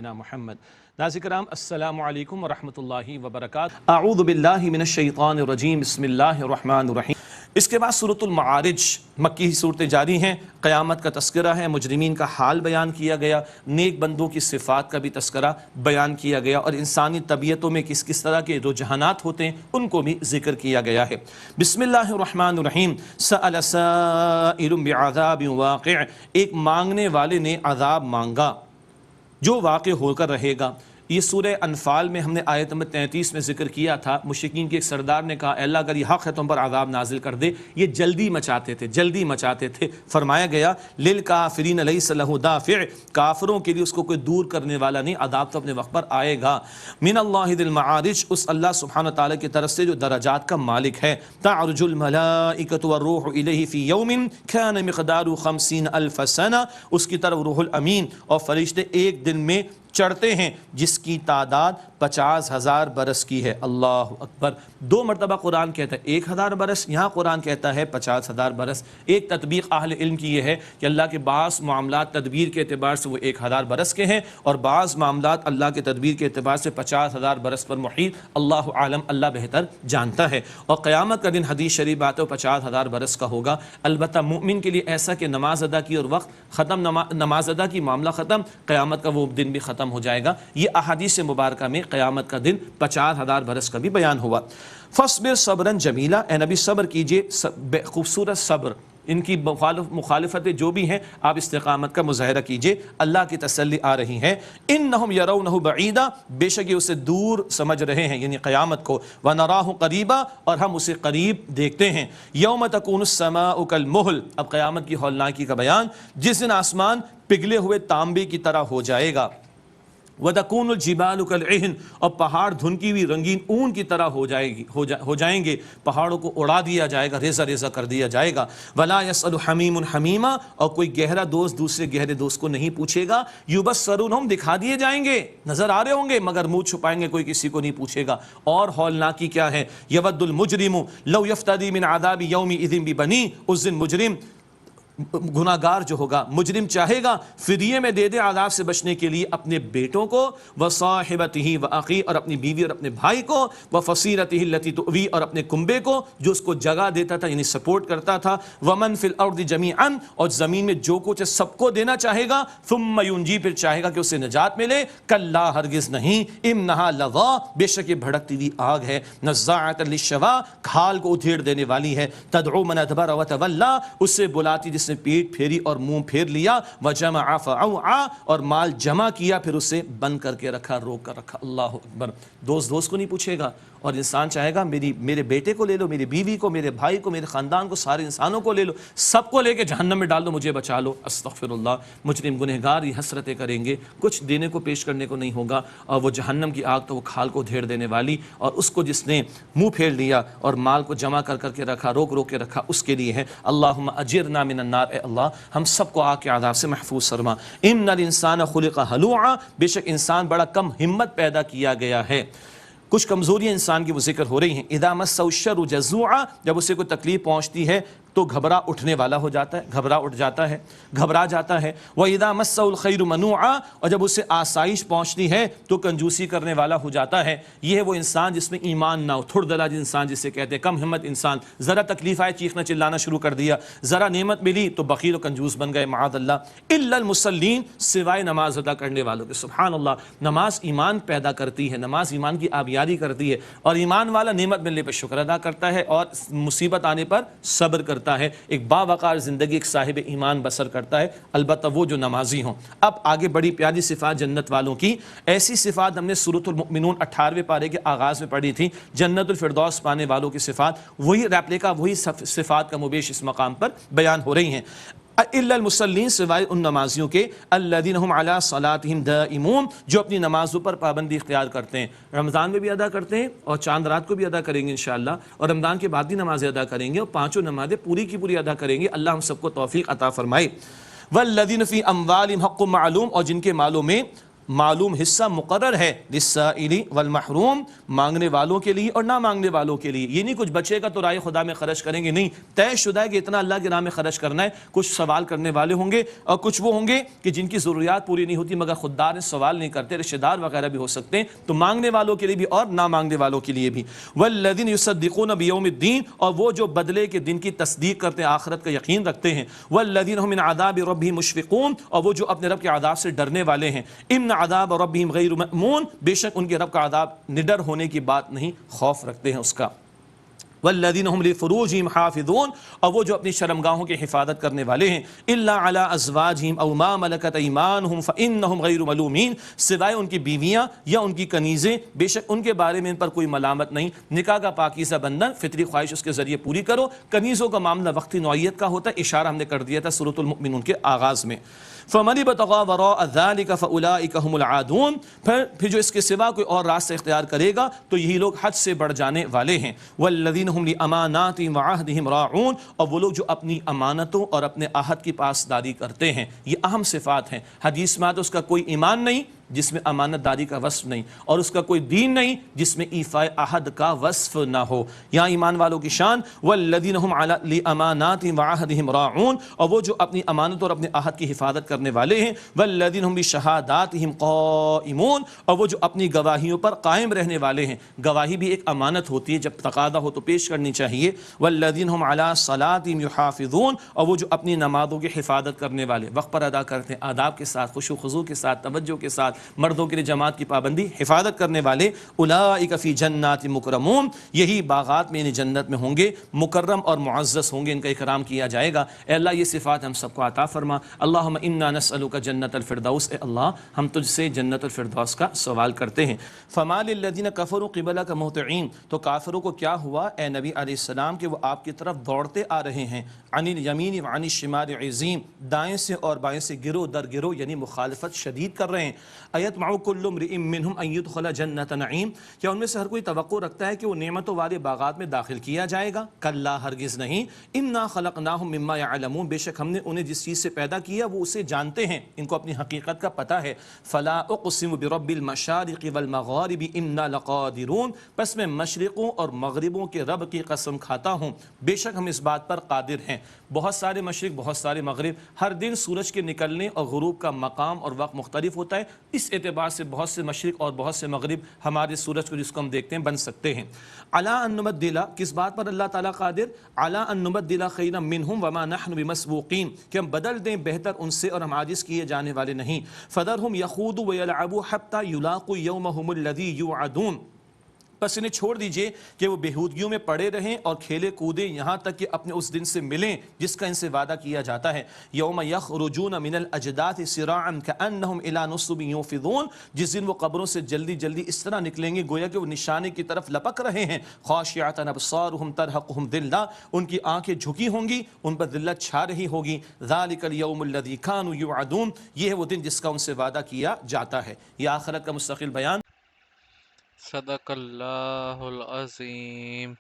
محمد ناظرین کرام السلام علیکم ورحمۃ اللہ وبرکاتہ۔ اعوذ باللہ من الشیطان الرجیم، بسم اللہ الرحمن الرحیم۔ اس کے بعد سورۃ المعارج مکی صورتیں جاری ہیں، قیامت کا تذکرہ ہے، مجرمین کا حال بیان کیا گیا، نیک بندوں کی صفات کا بھی تذکرہ بیان کیا گیا، اور انسانی طبیعتوں میں کس کس طرح کے رجحانات ہوتے ہیں ان کو بھی ذکر کیا گیا ہے۔ بسم اللہ الرحمن الرحیم۔ سأل سائل بعذاب واقع، ایک مانگنے والے نے عذاب مانگا جو واقع ہو کر رہے گا۔ یہ سورہ انفال میں ہم نے آیت نمبر 33 میں ذکر کیا تھا، مشرکین کے ایک سردار نے کہا اے اللہ اگر یہ حق ہے تم پر عذاب نازل کر دے۔ یہ جلدی مچاتے تھے، فرمایا گیا للکافرین لیس لہ دافع، کافروں کے لیے اس کو کوئی دور کرنے والا نہیں، عذاب تو اپنے وقت پر آئے گا۔ من اللہ ذی المعارج، اس اللہ سبحانہ تعالیٰ کی طرف سے جو درجات کا مالک ہے۔ تعرج الملائکۃ والروح الیہ فی یوم کان مقدارہ 50,000 سنہ، اس کی طرف روح الامین اور فرشتے ایک دن میں چڑھتے ہیں جس کی تعداد 50,000 برس کی ہے۔ اللہ اکبر۔ 2 مرتبہ قرآن کہتا ہے 1,000 برس، یہاں قرآن کہتا ہے 50,000 برس۔ ایک تطبیق اہل علم کی یہ ہے کہ اللہ کے بعض معاملات تدبیر کے اعتبار سے وہ 1,000 برس کے ہیں، اور بعض معاملات اللہ کے تدبیر کے اعتبار سے 50,000 برس پر محیط، اللہ عالم، اللہ بہتر جانتا ہے۔ اور قیامت کا دن حدیث شریف بات ہے 50,000 برس کا ہوگا۔ البتہ مومن کے لیے ایسا کہ نماز ادا کی اور وقت ختم، نماز ادا کی معاملہ ختم، قیامت کا وہ دن بھی ختم ہو جائے گا۔ یہ احادیث مبارکہ میں قیامت کا دن 50,000 برس کا بھی بیان ہوا۔ فاصبر صبرا جمیلا، اے نبی صبر کیجئے خوبصورت صبر، ان کی مخالفتیں جو بھی ہیں آپ استقامت کا مظاہرہ کیجئے، اللہ کی تسلی آ رہی ہے۔ انہم یرونہ بعیدا، بے شک یہ اسے دور سمجھ رہے ہیں یعنی قیامت کو، ونراہ قریبا، اور ہم اسے قریب دیکھتے ہیں۔ یوم تکون السماء کالمہل، اب قیامت کی ہولناکی کا بیان، جس دن آسمان پگھلے ہوئے تانبے کی طرح ہو جائے گا۔ وَتَكُونُ الْجِبَالُ كَالْعِهْنِ، اور پہاڑ دھنکی ہوئی رنگین اون کی طرح ہو جائیں گے، پہاڑوں کو اڑا دیا جائے گا، ریزہ ریزہ کر دیا جائے گا۔ وَلَا يَسْأَلُ حَمِيمٌ حَمِيمًا، اور کوئی گہرا دوست دوسرے گہرے دوست کو نہیں پوچھے گا۔ يُبَصَّرُونَهُمْ، دکھا دیے جائیں گے، نظر آ رہے ہوں گے مگر منہ چھپائیں گے، کوئی کسی کو نہیں پوچھے گا۔ اور ہولناکی کیا ہے؟ يَوَدُّ الْمُجْرِمُ لَوْ يَفْتَدِي مِنْ عَذَابِ يَوْمِئِذٍ بِبَنِيهِ، اس دن مجرم گناہگار جو ہوگا، مجرم چاہے گا فدیے میں دے دے عذاب سے بچنے کے لیے اپنے بیٹوں کو، وصاحبتہ وأخیہ، اور اپنی بیوی اور اپنے بھائی کو، وفصیلتہ التی تؤوی، اور اپنے کنبے کو جو اس کو جگہ دیتا تھا یعنی سپورٹ کرتا تھا، ومن فی الارض جمیعا، اور زمین میں جو کچھ ہے سب کو دینا چاہے گا، ثم ینجی، پھر چاہے گا کہ اسے نجات ملے، کلا ہرگز نہیں، انہا لظی، بے شک یہ بھڑکتی ہوئی آگ ہے، نزاعۃ للشوی، کھال کو ادھیڑ دینے والی ہے، تدعو من ادبر وتولی، اس سے بلاتی جس نے پیٹ پھیری اور منہ پھیر لیا، وجمع فاوعى، اور مال جمع کیا پھر اسے بند کر کے رکھا، روک کر رکھا۔ اللہ اکبر۔ دوست کو نہیں پوچھے گا، اور انسان چاہے گا میرے بیٹے کو لے لو، میری بیوی کو، میرے بھائی کو، میرے خاندان کو، سارے انسانوں کو لے لو، سب کو لے کے جہنم میں ڈال دو، مجھے بچا لو۔ استغفر اللہ۔ مجرم گنہگار یہ حسرتیں کریں گے، کچھ دینے کو پیش کرنے کو نہیں ہوگا، اور وہ جہنم کی آگ تو وہ کھال کو دھیڑ دینے والی، اور اس کو جس نے منہ پھیر لیا اور مال کو جمع کر کے رکھا، روک کے رکھا، اس کے لیے ہے۔ اللہم اجرنا من النار، اے اللہ ہم سب کو آگ کے عذاب سے محفوظ فرما۔ ان الانسان خلق ہلوعا، بے شک انسان بڑا کم ہمت پیدا کیا گیا ہے۔ کچھ کمزوریاں انسان کی وہ ذکر ہو رہی ہیں۔ اذا مسہ الشر جزوعا، جب اسے کوئی تکلیف پہنچتی ہے تو گھبرا اٹھنے والا ہو جاتا ہے، گھبرا جاتا ہے۔ وَإِذَا مَسَّهُ الْخَيْرُ مَنُوعًا، اور جب اسے آسائش پہنچتی ہے تو کنجوسی کرنے والا ہو جاتا ہے۔ یہ ہے وہ انسان جس میں ایمان نہ ہو، تھڑ دلاج انسان جسے کہتے ہیں، کم ہمت انسان، ذرا تکلیف آئے چیخنا چلانا شروع کر دیا، ذرا نعمت ملی تو بخیل و کنجوس بن گئے، معاذ اللہ۔ الا المصلین، سوائے نماز ادا کرنے والوں کے۔ سبحان اللہ، نماز ایمان پیدا کرتی ہے، نماز ایمان کی آبیاری کرتی ہے، اور ایمان والا نعمت ملنے پر شکر ادا کرتا ہے اور مصیبت آنے پر صبر کرتا ہے، ایک باوقار زندگی ایک صاحب ایمان بسر کرتا ہے، البتہ وہ جو نمازی ہوں۔ اب آگے بڑی پیاری صفات جنت والوں کی، ایسی صفات ہم نے سورۃ المؤمنون 18ویں پارے کے آغاز میں پڑھی تھی، جنت الفردوس پانے والوں کی صفات، وہی ریپلیکا، وہی صفات کا مبیش اس مقام پر بیان ہو رہی ہیں۔ الا المصلین، سوائے ان نمازیوں کے، الذین هم علی صلاتهم دائمون، جو اپنی نمازوں پر پابندی اختیار کرتے ہیں، رمضان میں بھی ادا کرتے ہیں اور چاند رات کو بھی ادا کریں گے انشاءاللہ، اور رمضان کے بعد بھی نمازیں ادا کریں گے، اور 5 نمازیں پوری کی پوری ادا کریں گے۔ اللہ ہم سب کو توفیق عطا فرمائے۔ والذین فی اموالہم حق معلوم، اور جن کے مالوں میں معلوم حصہ مقرر ہے للسائل والمحروم، مانگنے والوں کے لیے اور نہ مانگنے والوں کے لیے. یہ نہیں کچھ بچے کا تو رائے خدا میں خرچ کریں گے، نہیں، طے شدہ ہے کہ اتنا اللہ کی راہ میں خرچ کرنا ہے. کچھ سوال کرنے والے ہوں گے اور کچھ وہ ہوں گے کہ جن کی ضروریات پوری نہیں ہوتی مگر خوددار ہیں، سوال نہیں کرتے، رشتہ دار وغیرہ بھی ہو سکتے ہیں. تو مانگنے والوں کے لیے بھی اور نہ مانگنے والوں کے لیے بھی. والذین یصدقون بیوم الدین، اور وہ جو بدلے کے دن کی تصدیق کرتے ہیں، آخرت کا یقین رکھتے ہیں. والذین هم من عذاب ربهم مشفقون، اور وہ جو اپنے رب کے عذاب سے ڈرنے والے ہیں. ان عذاب ربهم غیر مأمون، بے شک ان کے رب کا عذاب نڈر ہونے کی بات نہیں، خوف رکھتے ہیں اس کا. والذین هم لفروجهم حافظون، اور وہ جو اپنی شرمگاہوں کی حفاظت کرنے والے ہیں. الا علی ازواجهم او ما ملکت ایمانهم فانهم غیر ملومین، سوائے ان کی بیویاں یا ان کی کنیزیں، بے شک ان کے بارے میں ان پر کوئی ملامت نہیں. نکاح کا پاکیزہ بندھن فطری خواہش اس کے ذریعے پوری کرو. کنیزوں کا معاملہ وقتی نوعیت کا ہوتا ہے، اشارہ ہم نے کر دیا تھا سورۃ المؤمنون کے آغاز میں. فمن ابتغى وراء ذلك فاولئك هم العادون، پھر جو اس کے سوا کوئی اور راستہ اختیار کرے گا تو یہی لوگ حد سے بڑھ جانے والے ہیں. والذین هم لاماناتهم وعهدهم راعون، اور وہ لوگ جو اپنی امانتوں اور اپنے عہد کی پاسداری کرتے ہیں. یہ اہم صفات ہیں. حدیث میں آتا ہے اس کا کوئی ایمان نہیں جس میں امانت داری کا وصف نہیں، اور اس کا کوئی دین نہیں جس میں ایفاء عہد کا وصف نہ ہو. یہاں ایمان والوں کی شان والذین هم لاماناتهم وعهدهم راعون، اور وہ جو اپنی امانت اور اپنے عہد کی حفاظت کرنے والے ہیں. والذین هم بشہاداتهم قائمون، اور وہ جو اپنی گواہیوں پر قائم رہنے والے ہیں. گواہی بھی ایک امانت ہوتی ہے، جب تقاضا ہو تو پیش کرنی چاہیے. والذین هم علی صلاتهم یحافظون، اور وہ جو اپنی نمازوں کی حفاظت کرنے والے، وقت پر ادا کرتے ہیں، آداب کے ساتھ، خشوع و خضوع کے ساتھ، توجہ کے ساتھ، مردوں کے لیے جماعت کی پابندی، حفاظت کرنے والے. اولئک فی جنات مکرمون، یہی باغات میں، یعنی جنت میں ہوں گے، مکرم اور معزز ہوں گے، ان کا اکرام کیا جائے گا. اے اللہ یہ صفات ہم سب کو عطا فرما. اللہم انا نسألک جنت الفردوس، اے اللہ ہم تجھ سے جنت الفردوس کا سوال کرتے ہیں. فما للذین کفروا قبلک مہطعین، تو کافروں کو کیا ہوا اے نبی علیہ السلام کہ وہ آپ کی طرف دوڑتے آ رہے ہیں. عن الیمین وعن الشمال عزین، دائیں سے اور بائیں سے گرو در گرو، یعنی مخالفت شدید کر رہے ہیں. ایطمع کل امرئ منہم ان یدخل جنت نعیم، کیا ان میں سے ہر کوئی توقع رکھتا ہے کہ وہ نعمتوں والے باغات میں داخل کیا جائے گا؟ کلا، ہرگز نہیں. انا خلقناہم مما یعلمون، بے شک ہم نے انہیں جس چیز سے پیدا کیا وہ اسے جانتے ہیں، ان کو اپنی حقیقت کا پتہ ہے. فلا اقسم برب المشارق والمغارب انا لقادرون، پس میں مشرقوں اور مغربوں کے رب کی قسم کھاتا ہوں، بے شک ہم اس بات پر قادر ہیں. بہت سارے مشرق، بہت سارے مغرب، ہر دن سورج کے نکلنے اور غروب کا مقام اور وقت مختلف ہوتا ہے. اس اعتبار سے بہت سے مشرق اور بہت سے مغرب ہمارے سورج کو جس کو ہم دیکھتے ہیں بن سکتے ہیں. علی ان نبدل، کس بات پر اللہ تعالیٰ قادر؟ علی ان نبدل خیرا منہم وما نحن بمسبوقین، کہ ہم بدل دیں بہتر ان سے اور ہم عاجز کیے جانے والے نہیں. فذرہم یخوضوا ویلعبوا حتی یلاقوا یومہم الذی یوعدون، بس انہیں چھوڑ دیجئے کہ وہ بےہودگیوں میں پڑے رہیں اور کھیلے کودیں یہاں تک کہ اپنے اس دن سے ملیں جس کا ان سے وعدہ کیا جاتا ہے. یوم یخرجون من الاجداث سراعا کانہم الی نصب یوفضون، جس دن وہ قبروں سے جلدی جلدی اس طرح نکلیں گے گویا کہ وہ نشانے کی طرف لپک رہے ہیں. خاشعۃ ابصارہم ترہقہم ذلہ، ان کی آنکھیں جھکی ہوں گی، ان پر ذلت چھا رہی ہوگی. ذالک الیوم الذی کانوا یوعدون، یہ ہے وہ دن جس کا ان سے وعدہ کیا جاتا ہے. یہ آخرت کا مستقل بیان. صدق اللہ العظیم.